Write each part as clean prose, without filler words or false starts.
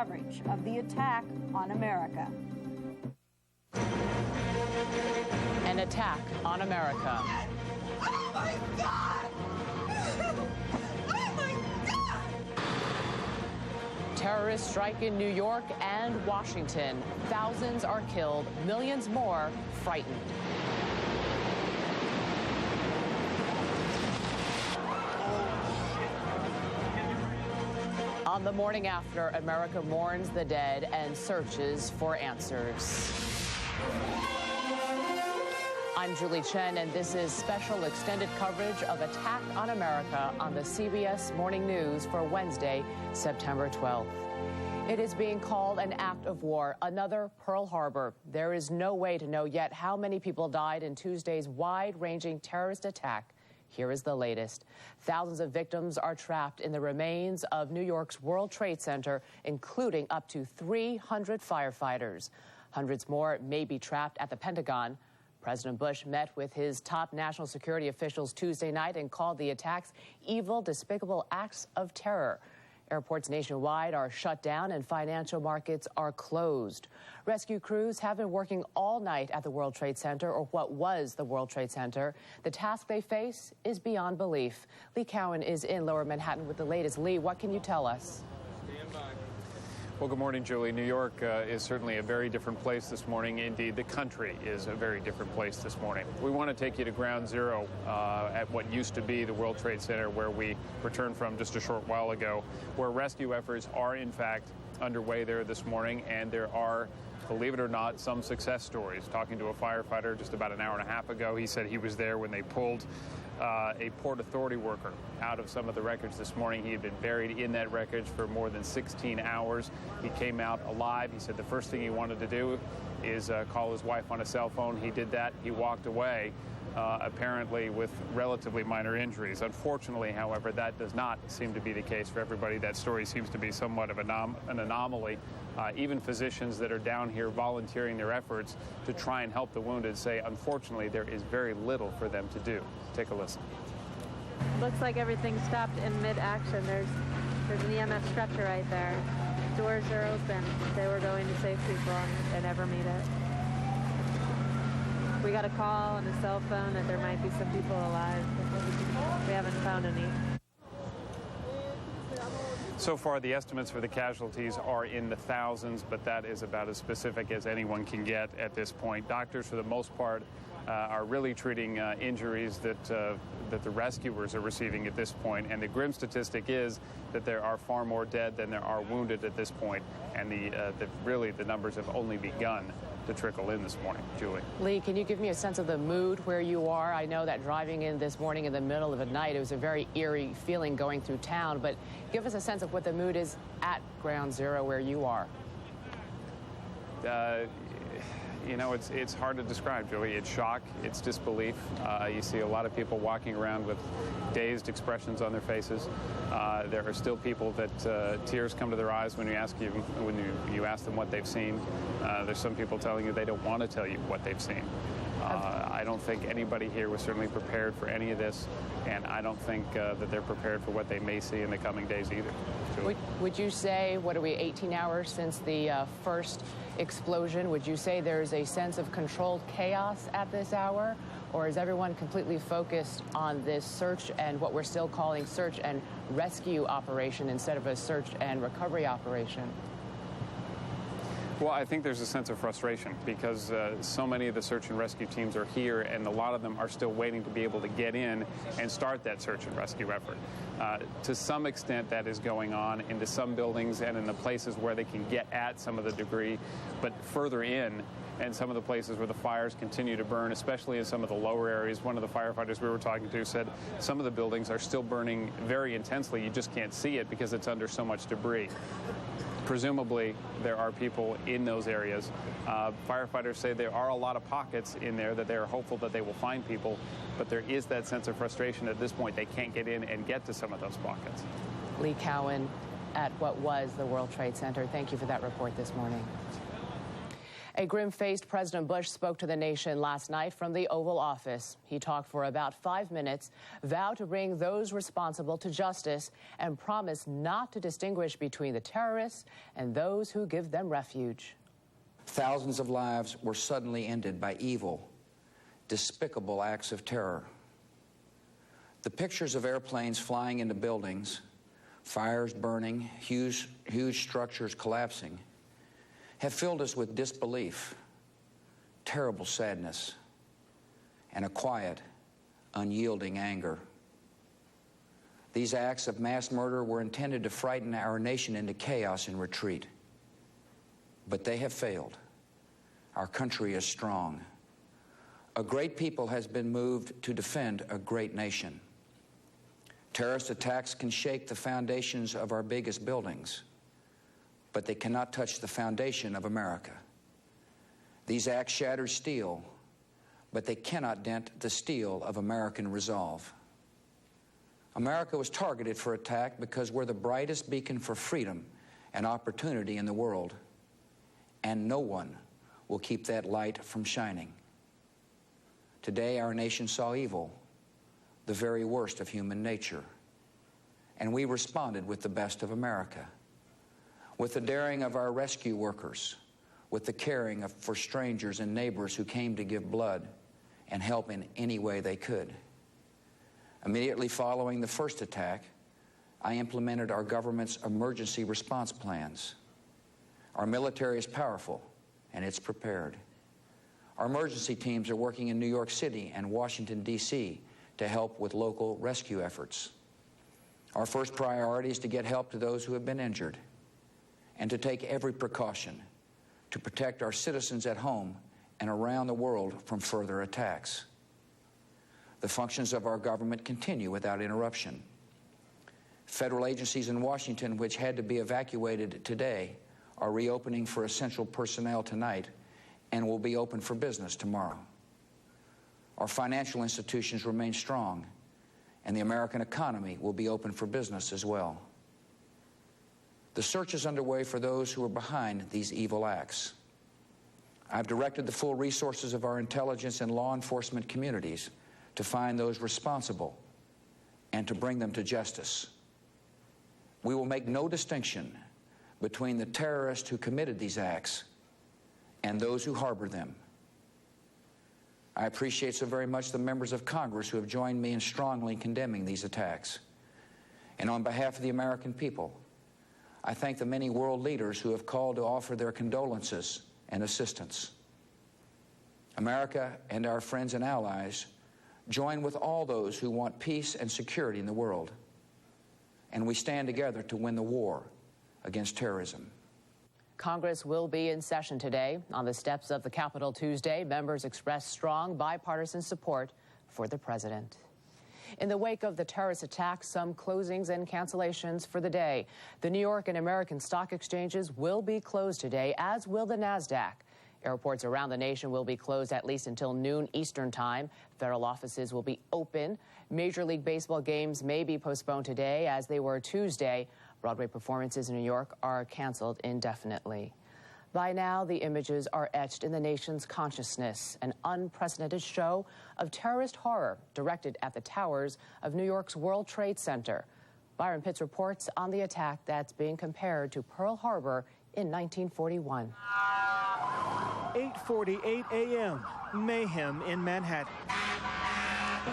coverage of the attack on America. An attack on America. Oh my God! Oh my God! Terrorist strike in New York and Washington. Thousands are killed, millions more frightened. On the morning after, America mourns the dead and searches for answers. I'm Julie Chen, and this is special extended coverage of Attack on America on the CBS Morning News for Wednesday, September 12th. It is being called an act of war, another Pearl Harbor. There is no way to know yet how many people died in Tuesday's wide-ranging terrorist attack. Here is the latest. Thousands of victims are trapped in the remains of New York's World Trade Center, including up to 300 firefighters. Hundreds more may be trapped at the Pentagon. President Bush met with his top national security officials Tuesday night and called the attacks evil, despicable acts of terror. Airports nationwide are shut down and financial markets are closed. Rescue crews have been working all night at the World Trade Center, or what was the World Trade Center. The task they face is beyond belief. Lee Cowan is in Lower Manhattan with the latest. Lee, what can you tell us? Stand by. Well, good morning, Julie. New York is certainly a very different place this morning. Indeed, the country is a very different place this morning. We want to take you to ground zero at what used to be the World Trade Center, where we returned from just a short while ago, where rescue efforts are, in fact, underway there this morning, and there are, believe it or not, some success stories. Talking to a firefighter just about an hour and a half ago, he said he was there when they pulled a Port Authority worker out of some of the wreckage this morning. He had been buried in that wreckage for more than 16 hours. He came out alive. He said the first thing he wanted to do is call his wife on a cell phone. He did that. He walked away, apparently with relatively minor injuries. Unfortunately, however, that does not seem to be the case for everybody. That story seems to be somewhat of an anomaly. Even physicians that are down here volunteering their efforts to try and help the wounded say, unfortunately, there is very little for them to do. Take a listen. Looks like everything stopped in mid-action. There's an EMS stretcher right there. Doors are open. They were going to save people and never made it. We got a call on a cell phone that there might be some people alive. We haven't found any. So far, the estimates for the casualties are in the thousands, but that is about as specific as anyone can get at this point. Doctors, for the most part, are really treating injuries that the rescuers are receiving at this point. And the grim statistic is that there are far more dead than there are wounded at this point. And really, the numbers have only begun to trickle in this morning. Julie. Lee, can you give me a sense of the mood where you are? I know that driving in this morning in the middle of the night, it was a very eerie feeling going through town, but give us a sense of what the mood is at ground zero where you are. You know, it's hard to describe, Julie. It's shock, it's disbelief. You see a lot of people walking around with dazed expressions on their faces. There are still people that tears come to their eyes when you ask them what they've seen. There's some people telling you they don't want to tell you what they've seen. I don't think anybody here was certainly prepared for any of this, and I don't think that they're prepared for what they may see in the coming days either. Would you say, what are we, 18 hours since the first explosion? Would you say there's a sense of controlled chaos at this hour, or is everyone completely focused on this search and what we're still calling search and rescue operation instead of a search and recovery operation? Well, I think there's a sense of frustration because so many of the search and rescue teams are here, and a lot of them are still waiting to be able to get in and start that search and rescue effort. To some extent, that is going on into some buildings and in the places where they can get at some of the debris, but further in, and some of the places where the fires continue to burn, especially in some of the lower areas. One of the firefighters we were talking to said some of the buildings are still burning very intensely. You just can't see it because it's under so much debris. Presumably, there are people in those areas. Firefighters say there are a lot of pockets in there that they're hopeful that they will find people, but there is that sense of frustration at this point. They can't get in and get to some of those pockets. Lee Cowan at what was the World Trade Center. Thank you for that report this morning. A grim-faced President Bush spoke to the nation last night from the Oval Office. He talked for about 5 minutes, vowed to bring those responsible to justice, and promised not to distinguish between the terrorists and those who give them refuge. Thousands of lives were suddenly ended by evil, despicable acts of terror. The pictures of airplanes flying into buildings, fires burning, huge structures collapsing, have filled us with disbelief, terrible sadness, and a quiet, unyielding anger. These acts of mass murder were intended to frighten our nation into chaos and retreat. But they have failed. Our country is strong. A great people has been moved to defend a great nation. Terrorist attacks can shake the foundations of our biggest buildings, but they cannot touch the foundation of America. These acts shatter steel, but they cannot dent the steel of American resolve. America was targeted for attack because we're the brightest beacon for freedom and opportunity in the world, and no one will keep that light from shining. Today, our nation saw evil, the very worst of human nature, and we responded with the best of America. With the daring of our rescue workers, with the caring for strangers and neighbors who came to give blood and help in any way they could. Immediately following the first attack, I implemented our government's emergency response plans. Our military is powerful, and it's prepared. Our emergency teams are working in New York City and Washington, D.C. to help with local rescue efforts. Our first priority is to get help to those who have been injured, and to take every precaution to protect our citizens at home and around the world from further attacks. The functions of our government continue without interruption. Federal agencies in Washington, which had to be evacuated today, are reopening for essential personnel tonight and will be open for business tomorrow. Our financial institutions remain strong, and the American economy will be open for business as well. The search is underway for those who are behind these evil acts. I've directed the full resources of our intelligence and law enforcement communities to find those responsible and to bring them to justice. We will make no distinction between the terrorists who committed these acts and those who harbor them. I appreciate so very much the members of Congress who have joined me in strongly condemning these attacks. And on behalf of the American people, I thank the many world leaders who have called to offer their condolences and assistance. America and our friends and allies join with all those who want peace and security in the world, and we stand together to win the war against terrorism. Congress will be in session today. On the steps of the Capitol Tuesday, members expressed strong bipartisan support for the president. In the wake of the terrorist attacks, some closings and cancellations for the day. The New York and American stock exchanges will be closed today, as will the NASDAQ. Airports around the nation will be closed at least until noon Eastern time. Federal offices will be open. Major League Baseball games may be postponed today, as they were Tuesday. Broadway performances in New York are canceled indefinitely. By now, the images are etched in the nation's consciousness, an unprecedented show of terrorist horror directed at the towers of New York's World Trade Center. Byron Pitts reports on the attack that's being compared to Pearl Harbor in 1941. 8:48 a.m., mayhem in Manhattan.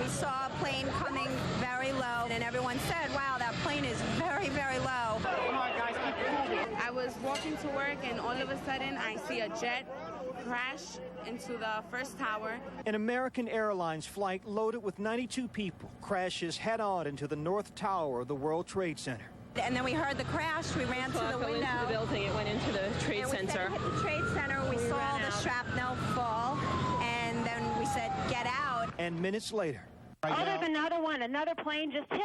We saw a plane coming very low, and everyone said, wow, that plane is very, very low. Come on, guys, keep moving. I was walking to work, and all of a sudden, I see a jet crash into the first tower. An American Airlines flight loaded with 92 people crashes head-on into the North Tower of the World Trade Center. And then we heard the crash. We ran to the window. Into the building. It went into the Trade Center. We hit the Trade Center. We saw the shrapnel fall, and then we said, get out. And minutes later. There's another one. Another plane just hit.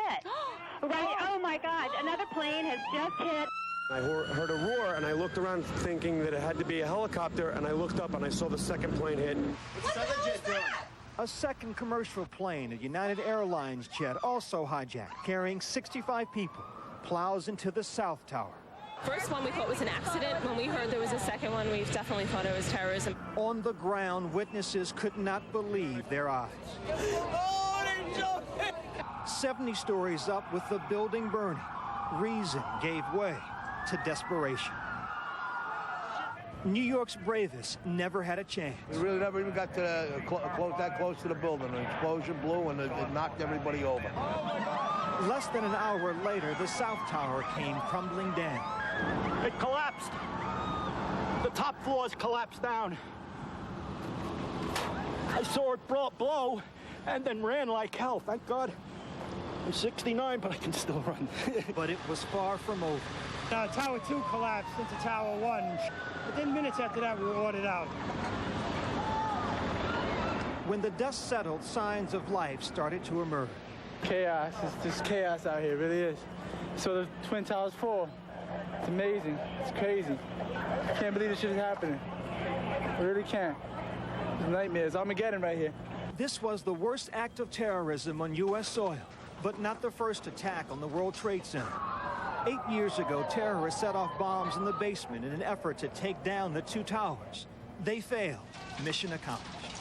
Right. Oh, my God. Another plane has just hit. I heard a roar, and I looked around thinking that it had to be a helicopter, and I looked up, and I saw the second plane hit. What the hell is that? A second commercial plane, a United Airlines jet, also hijacked, carrying 65 people, plows into the South Tower. First one we thought was an accident. When we heard heard there was a second one, we definitely thought it was terrorism. On the ground, witnesses could not believe their eyes. 70 stories up with the building burning, reason gave way to desperation. New York's bravest never had a chance. We really never even got to that close to the building. An explosion blew and it knocked everybody over. Less than an hour later, the South Tower came crumbling down. It collapsed. The top floors collapsed down. I saw it blow and then ran like hell. Thank God. I'm 69, but I can still run. But it was far from over. Tower 2 collapsed into Tower 1. Within minutes after that, we were ordered out. When the dust settled, signs of life started to emerge. Chaos. It's just chaos out here. It really is. So the Twin Towers fall. It's amazing. It's crazy. I can't believe this shit is happening. I really can't. It's nightmares. Armageddon right here. This was the worst act of terrorism on U.S. soil, but not the first attack on the World Trade Center. 8 years ago, terrorists set off bombs in the basement in an effort to take down the two towers. They failed. Mission accomplished.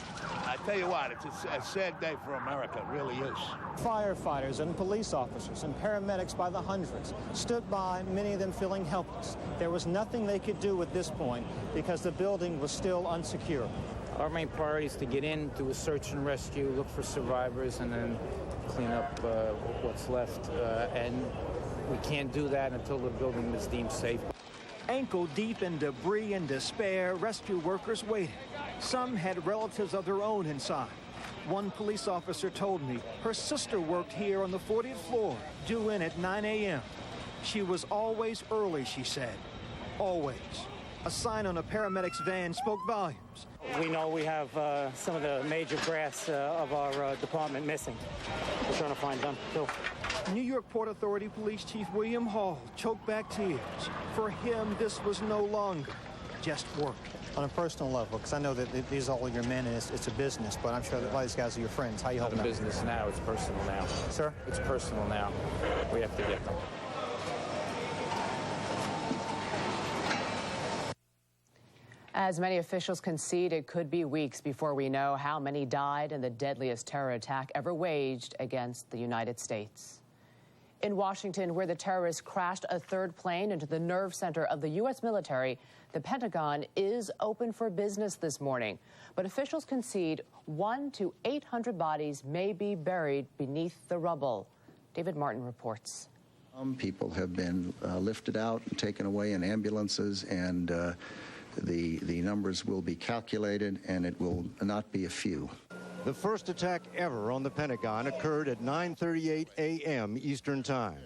I tell you what, it's a sad day for America. It really is. Firefighters and police officers and paramedics by the hundreds stood by, many of them feeling helpless. There was nothing they could do at this point because the building was still unsecured. Our main priority is to get in, do a search and rescue, look for survivors, and then clean up what's left. And we can't do that until the building is deemed safe. Ankle deep in debris and despair, rescue workers waited. Some had relatives of their own inside. One police officer told me her sister worked here on the 40th floor, due in at 9 a.m. She was always early, she said. Always. A sign on a paramedic's van spoke volumes. We know we have some of the major brass of our department missing. We're trying to find them, too. New York Port Authority Police Chief William Hall choked back tears. For him, this was no longer just work. On a personal level, because I know that these are all your men and it's a business, but I'm sure that a lot of these guys are your friends. How you holding up? It's business now. It's personal now. Sir? It's personal now. We have to get them. As many officials concede, it could be weeks before we know how many died in the deadliest terror attack ever waged against the United States. In Washington, where the terrorists crashed a third plane into the nerve center of the U.S. military, the Pentagon is open for business this morning. But officials concede 100 to 800 bodies may be buried beneath the rubble. David Martin reports. People have been lifted out and taken away in ambulances, and the numbers will be calculated, and it will not be a few. The first attack ever on the Pentagon occurred at 9:38 a.m. Eastern Time.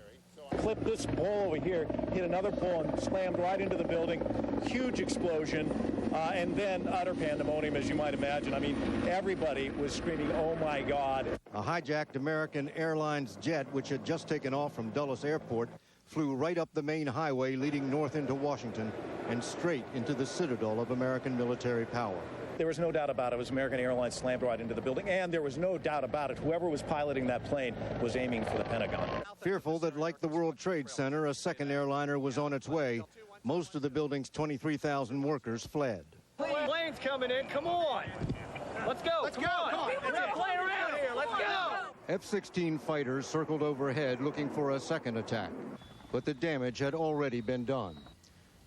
Clipped this pole over here, hit another pole and slammed right into the building. Huge explosion, and then utter pandemonium, as you might imagine. I mean, everybody was screaming, "Oh my God." A hijacked American Airlines jet, which had just taken off from Dulles Airport, flew right up the main highway leading north into Washington and straight into the citadel of American military power. There was no doubt about it. It was American Airlines slammed right into the building, and there was no doubt about it. Whoever was piloting that plane was aiming for the Pentagon. Fearful that, like the World Trade Center, a second airliner was on its way, most of the building's 23,000 workers fled. Plane's coming in. Come on. Let's go. Let's go. Come on. We're not playing around here. Let's go. F-16 fighters circled overhead looking for a second attack, but the damage had already been done.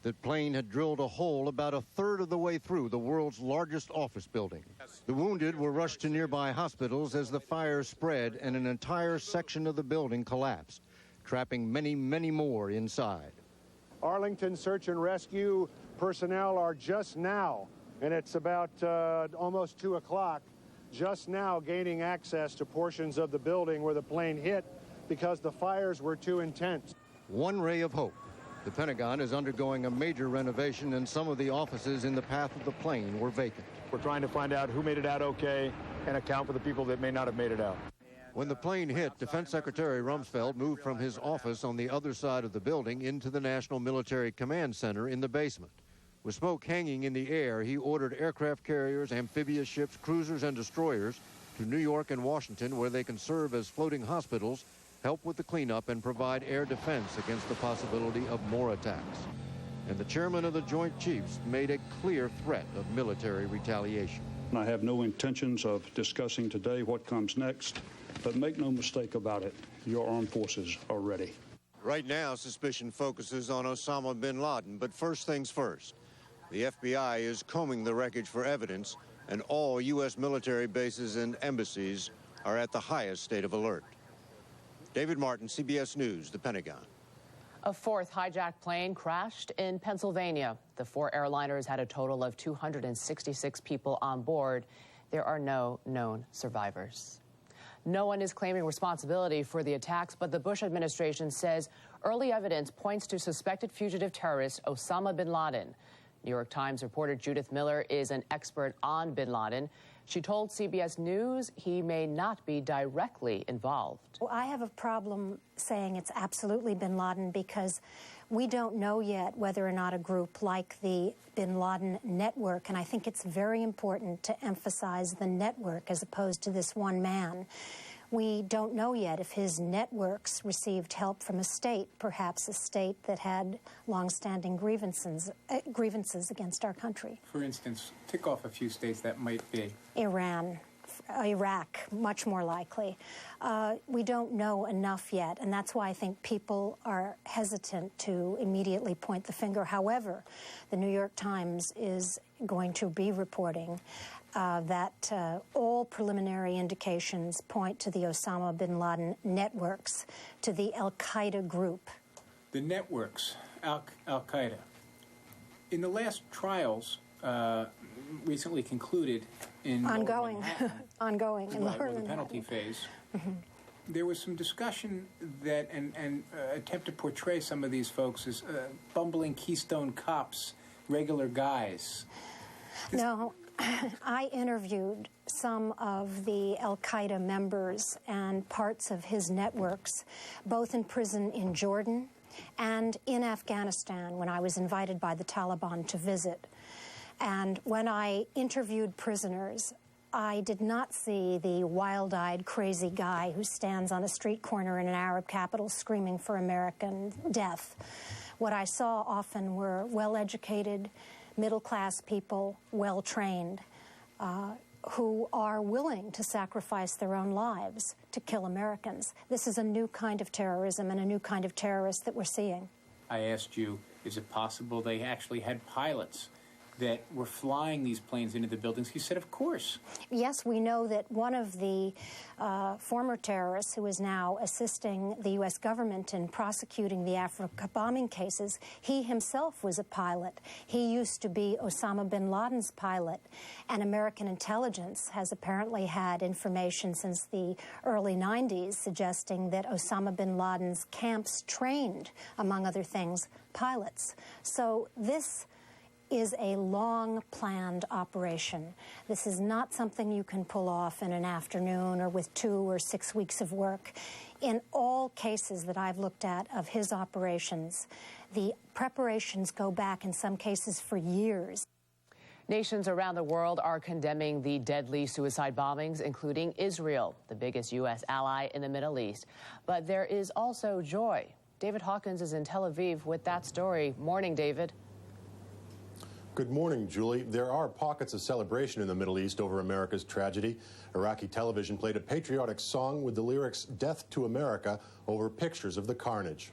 The plane had drilled a hole about a third of the way through the world's largest office building. The wounded were rushed to nearby hospitals as the fire spread and an entire section of the building collapsed, trapping many, many more inside. Arlington search and rescue personnel are just now, and it's about almost 2 o'clock, just now gaining access to portions of the building where the plane hit because the fires were too intense. One ray of hope. The Pentagon is undergoing a major renovation, and some of the offices in the path of the plane were vacant. We're trying to find out who made it out okay and account for the people that may not have made it out. When the plane hit, Defense Secretary Rumsfeld moved from his office on the other side of the building into the National Military Command Center in the basement. With smoke hanging in the air, he ordered aircraft carriers, amphibious ships, cruisers, and destroyers to New York and Washington, where they can serve as floating hospitals, help with the cleanup, and provide air defense against the possibility of more attacks. And the chairman of the Joint Chiefs made a clear threat of military retaliation. I have no intentions of discussing today what comes next, but make no mistake about it, your armed forces are ready. Right now, suspicion focuses on Osama bin Laden, but first things first. The FBI is combing the wreckage for evidence, and all U.S. military bases and embassies are at the highest state of alert. David Martin, CBS News, the Pentagon. A fourth hijacked plane crashed in Pennsylvania. The 4 airliners had a total of 266 people on board. There are no known survivors. No one is claiming responsibility for the attacks, but the Bush administration says early evidence points to suspected fugitive terrorist Osama bin Laden. New York Times reporter Judith Miller is an expert on bin Laden. She told CBS News he may not be directly involved. Well, I have a problem saying it's absolutely bin Laden because we don't know yet whether or not a group like the bin Laden network, and I think it's very important to emphasize the network as opposed to this one man. We don't know yet if his networks received help from a state, perhaps a state that had longstanding grievances against our country. For instance, tick off a few states that might be. Iran, Iraq, much more likely. We don't know enough yet, and that's why I think people are hesitant to immediately point the finger. However, the New York Times is going to be reporting that all preliminary indications point to the Osama bin Laden networks, to the Al-Qaeda group. The networks, Al-Qaeda. In the last trials recently concluded in ongoing in the penalty phase, there was some discussion that and attempt to portray some of these folks as bumbling Keystone cops, regular guys. No. I interviewed some of the Al-Qaeda members and parts of his networks, both in prison in Jordan and in Afghanistan when I was invited by the Taliban to visit. And when I interviewed prisoners, I did not see the wild-eyed, crazy guy who stands on a street corner in an Arab capital screaming for American death. What I saw often were well-educated, middle-class people, well-trained, who are willing to sacrifice their own lives to kill Americans. This is a new kind of terrorism and a new kind of terrorist that we're seeing. I asked you, is it possible they actually had pilots that were flying these planes into the buildings? You said, of course. Yes, we know that one of the former terrorists who is now assisting the U.S. government in prosecuting the Africa bombing cases, he himself was a pilot. He used to be Osama bin Laden's pilot, and American intelligence has apparently had information since the early 90s suggesting that Osama bin Laden's camps trained, among other things, pilots. So this is a long-planned operation. This is not something you can pull off in an afternoon or with 2 or 6 weeks of work. In all cases that I've looked at of his operations, the preparations go back in some cases for years. Nations around the world are condemning the deadly suicide bombings, including Israel, the biggest U.S. ally in the Middle East. But there is also joy. David Hawkins is in Tel Aviv with that story. Morning, David. Good morning, Julie. There are pockets of celebration in the Middle East over America's tragedy. Iraqi television played a patriotic song with the lyrics "Death to America" over pictures of the carnage.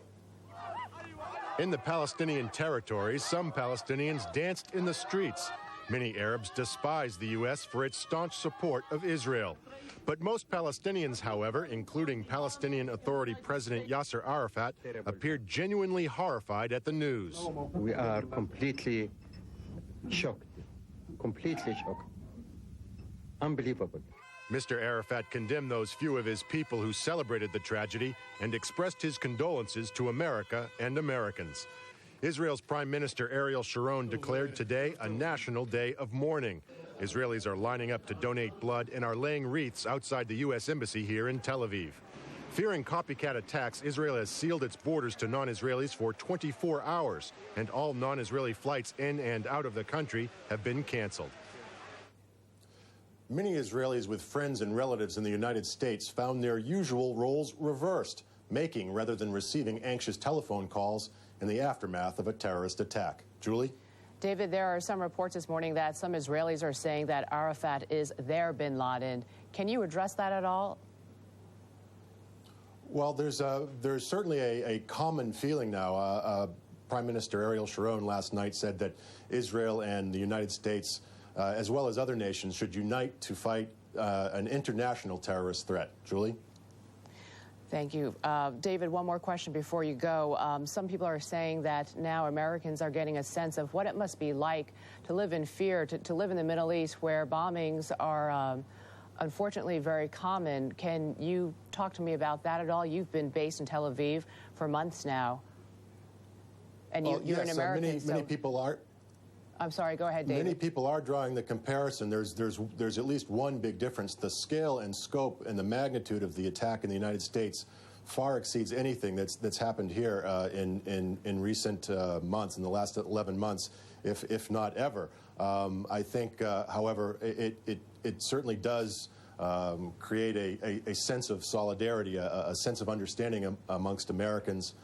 In the Palestinian territories, some Palestinians danced in the streets. Many Arabs despise the U.S. for its staunch support of Israel. But most Palestinians, however, including Palestinian Authority President Yasser Arafat, appeared genuinely horrified at the news. We are completely shocked. Unbelievable. Mr. Arafat condemned those few of his people who celebrated the tragedy and expressed his condolences to America and Americans. Israel's Prime Minister Ariel Sharon declared today a national day of mourning. Israelis are lining up to donate blood and are laying wreaths outside the U.S. Embassy here in Tel Aviv. Fearing copycat attacks, Israel has sealed its borders to non-Israelis for 24 hours, and all non-Israeli flights in and out of the country have been canceled. Many Israelis with friends and relatives in the United States found their usual roles reversed, making rather than receiving anxious telephone calls in the aftermath of a terrorist attack. Julie? David, there are some reports this morning that some Israelis are saying that Arafat is their bin Laden. Can you address that at all? Well, there's certainly a common feeling now. Prime Minister Ariel Sharon last night said that Israel and the United States, as well as other nations, should unite to fight an international terrorist threat. Julie? Thank you. David, one more question before you go. Some people are saying that now Americans are getting a sense of what it must be like to live in fear, to live in the Middle East where bombings are unfortunately very common. Can you talk to me about that at all? You've been based in Tel Aviv for months now. And you're yes, an American. Many people are. I'm sorry, go ahead, David. Many people are drawing the comparison. There's at least one big difference. The scale and scope and the magnitude of the attack in the United States far exceeds anything that's happened here in recent months, in the last 11 months, if not ever. I think, however, it certainly does create a sense of solidarity, a sense of understanding amongst Americans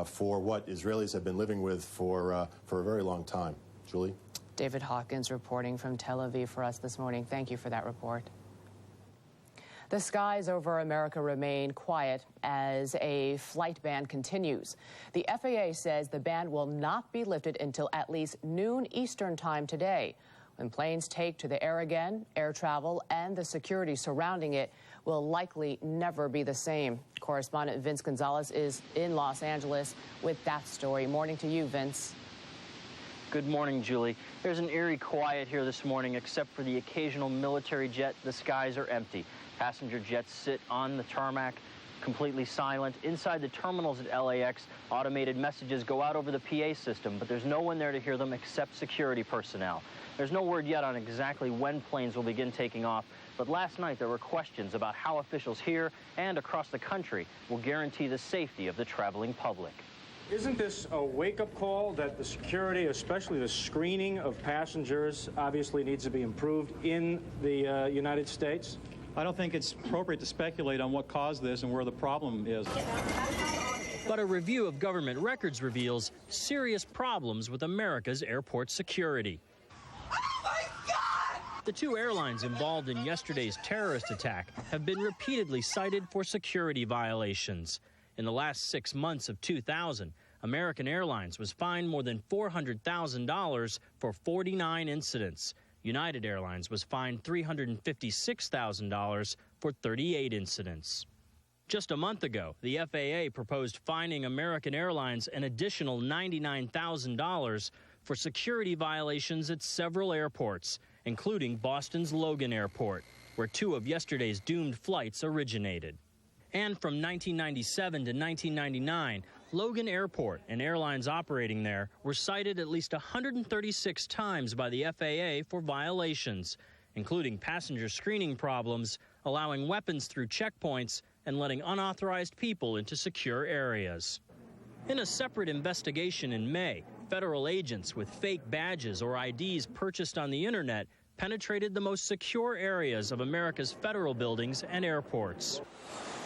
for what Israelis have been living with for a very long time. Julie? David Hawkins reporting from Tel Aviv for us this morning. Thank you for that report. The skies over America remain quiet as a flight ban continues. The FAA says the ban will not be lifted until at least noon Eastern time today. When planes take to the air again, air travel and the security surrounding it will likely never be the same. Correspondent Vince Gonzalez is in Los Angeles with that story. Morning to you, Vince. Good morning, Julie. There's an eerie quiet here this morning. Except for the occasional military jet, the skies are empty. Passenger jets sit on the tarmac, completely silent. Inside the terminals at LAX, automated messages go out over the PA system, but there's no one there to hear them except security personnel. There's no word yet on exactly when planes will begin taking off, but last night there were questions about how officials here and across the country will guarantee the safety of the traveling public. Isn't this a wake-up call that the security, especially the screening of passengers, obviously needs to be improved in the United States? I don't think it's appropriate to speculate on what caused this and where the problem is. But a review of government records reveals serious problems with America's airport security. Oh my God! The two airlines involved in yesterday's terrorist attack have been repeatedly cited for security violations. In the last 6 months of 2000, American Airlines was fined more than $400,000 for 49 incidents. United Airlines was fined $356,000 for 38 incidents. Just a month ago, the FAA proposed fining American Airlines an additional $99,000 for security violations at several airports, including Boston's Logan Airport, where two of yesterday's doomed flights originated. And from 1997 to 1999, Logan Airport and airlines operating there were cited at least 136 times by the FAA for violations, including passenger screening problems, allowing weapons through checkpoints, and letting unauthorized people into secure areas. In a separate investigation in May, federal agents with fake badges or IDs purchased on the internet penetrated the most secure areas of America's federal buildings and airports.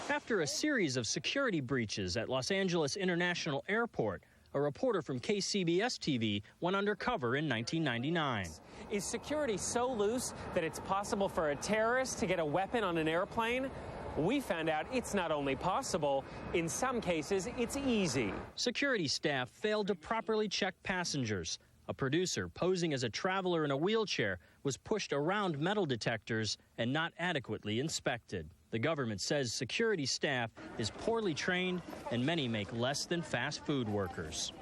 After a series of security breaches at Los Angeles International Airport, a reporter from CBS-TV went undercover in 1999. Is security so loose that it's possible for a terrorist to get a weapon on an airplane? We found out it's not only possible, in some cases, it's easy. Security staff failed to properly check passengers. A producer posing as a traveler in a wheelchair was pushed around metal detectors and not adequately inspected. The government says security staff is poorly trained and many make less than fast food workers.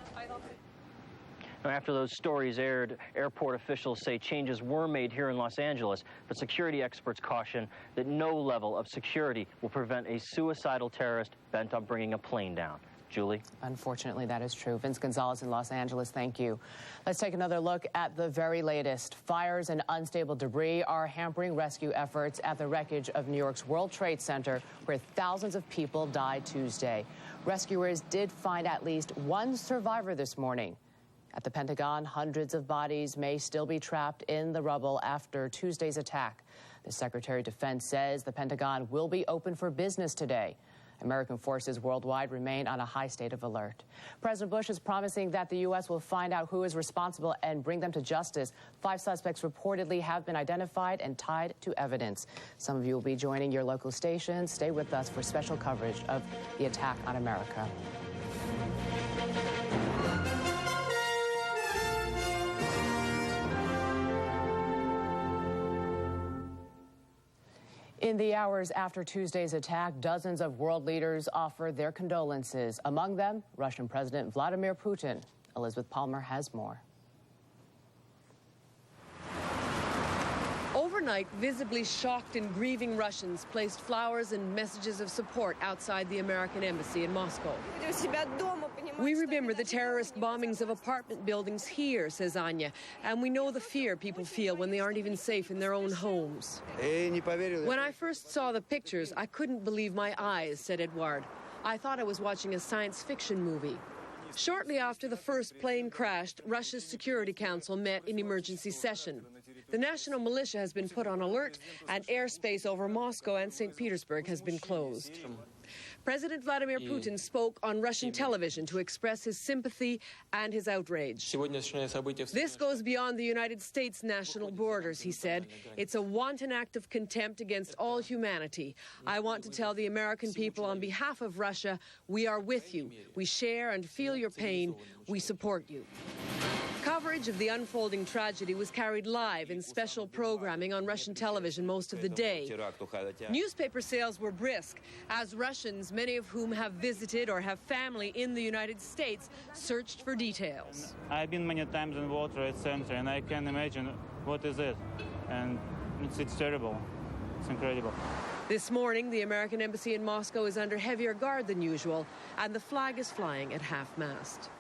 Now, after those stories aired, airport officials say changes were made here in Los Angeles, but security experts caution that no level of security will prevent a suicidal terrorist bent on bringing a plane down. Julie? Unfortunately, that is true. Vince Gonzalez in Los Angeles, thank you. Let's take another look at the very latest. Fires and unstable debris are hampering rescue efforts at the wreckage of New York's World Trade Center, where thousands of people died Tuesday. Rescuers did find at least one survivor this morning. At the Pentagon, hundreds of bodies may still be trapped in the rubble after Tuesday's attack. The Secretary of Defense says the Pentagon will be open for business today. American forces worldwide remain on a high state of alert. President Bush is promising that the U.S. will find out who is responsible and bring them to justice. 5 suspects reportedly have been identified and tied to evidence. Some of you will be joining your local stations. Stay with us for special coverage of the attack on America. In the hours after Tuesday's attack, dozens of world leaders offered their condolences. Among them, Russian President Vladimir Putin. Elizabeth Palmer has more. Overnight, visibly shocked and grieving Russians placed flowers and messages of support outside the American embassy in Moscow. We remember the terrorist bombings of apartment buildings here, says Anya, and we know the fear people feel when they aren't even safe in their own homes. When I first saw the pictures, I couldn't believe my eyes, said Eduard. I thought I was watching a science fiction movie. Shortly after the first plane crashed, Russia's Security Council met in emergency session. The national militia has been put on alert, and airspace over Moscow and St. Petersburg has been closed. President Vladimir Putin spoke on Russian television to express his sympathy and his outrage. This goes beyond the United States' national borders, he said. It's a wanton act of contempt against all humanity. I want to tell the American people on behalf of Russia, we are with you. We share and feel your pain. We support you. Coverage of the unfolding tragedy was carried live in special programming on Russian television most of the day. Newspaper sales were brisk as Russians, many of whom have visited or have family in the United States, searched for details. I've been many times in World Trade Center, and I can imagine what is it. And it's terrible. It's incredible. This morning, the American embassy in Moscow is under heavier guard than usual, and the flag is flying at half-mast.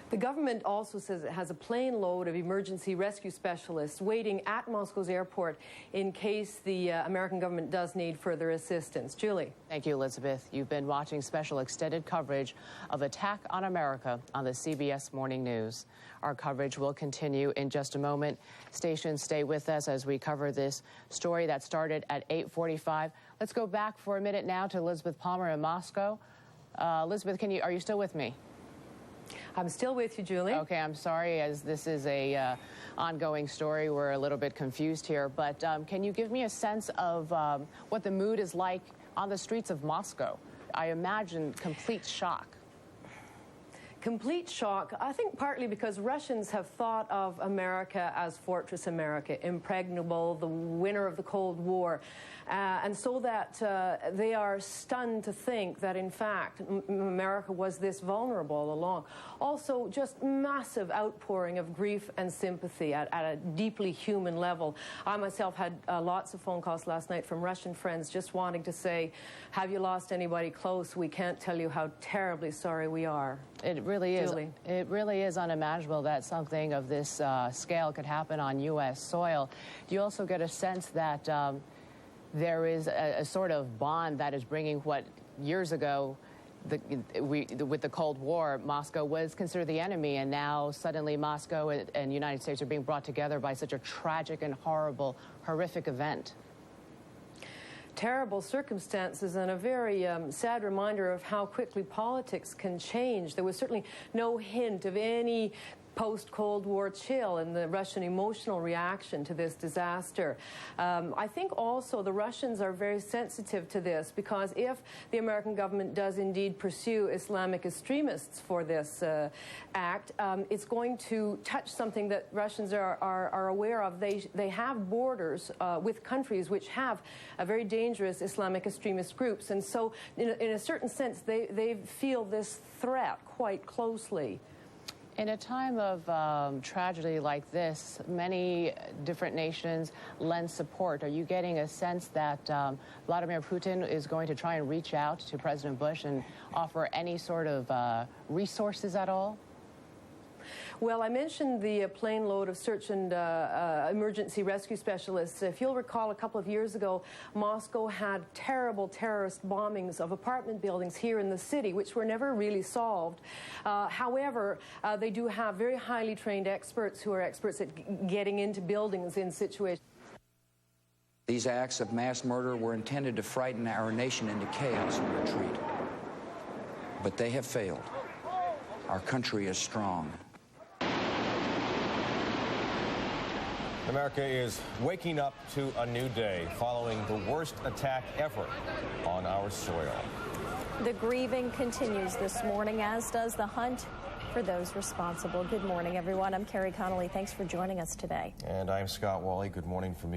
The government also says it has a plane load of emergency rescue specialists waiting at Moscow's airport in case the American government does need further assistance. Julie. Thank you, Elizabeth. You've been watching special extended coverage of Attack on America on the CBS Morning News. Our coverage will continue in just a moment. Stations, stay with us as we cover this story that started at 8:45. Let's go back for a minute now to Elizabeth Palmer in Moscow. Elizabeth, are you still with me? I'm still with you, Julie. Okay, I'm sorry, as this is a ongoing story. We're a little bit confused here, but can you give me a sense of what the mood is like on the streets of Moscow? I imagine complete shock. Complete shock, I think partly because Russians have thought of America as Fortress America, impregnable, the winner of the Cold War. And so that they are stunned to think that, in fact, America was this vulnerable all along. Also, just massive outpouring of grief and sympathy at a deeply human level. I myself had lots of phone calls last night from Russian friends just wanting to say, have you lost anybody close? We can't tell you how terribly sorry we are. It really is. Julie. It really is unimaginable that something of this scale could happen on U.S. soil. Do you also get a sense that there is a sort of bond that is bringing what years ago, with the Cold War, Moscow was considered the enemy, and now suddenly Moscow and the United States are being brought together by such a tragic and horrific event? Terrible circumstances and a very sad reminder of how quickly politics can change. There was certainly no hint of any post-Cold War chill in the Russian emotional reaction to this disaster. I think also the Russians are very sensitive to this, because if the American government does indeed pursue Islamic extremists for this act, it's going to touch something that Russians are aware of. They have borders with countries which have a very dangerous Islamic extremist groups, and so in a certain sense they feel this threat quite closely. In a time of tragedy like this, many different nations lend support. Are you getting a sense that Vladimir Putin is going to try and reach out to President Bush and offer any sort of resources at all? Well, I mentioned the plane load of search and emergency rescue specialists. If you'll recall, a couple of years ago, Moscow had terrible terrorist bombings of apartment buildings here in the city, which were never really solved. However, they do have very highly trained experts who are experts at getting into buildings in situations. These acts of mass murder were intended to frighten our nation into chaos and retreat. But they have failed. Our country is strong. America is waking up to a new day following the worst attack ever on our soil. The grieving continues this morning, as does the hunt for those responsible. Good morning, everyone. I'm Carrie Connolly. Thanks for joining us today. And I'm Scott Wally. Good morning from me.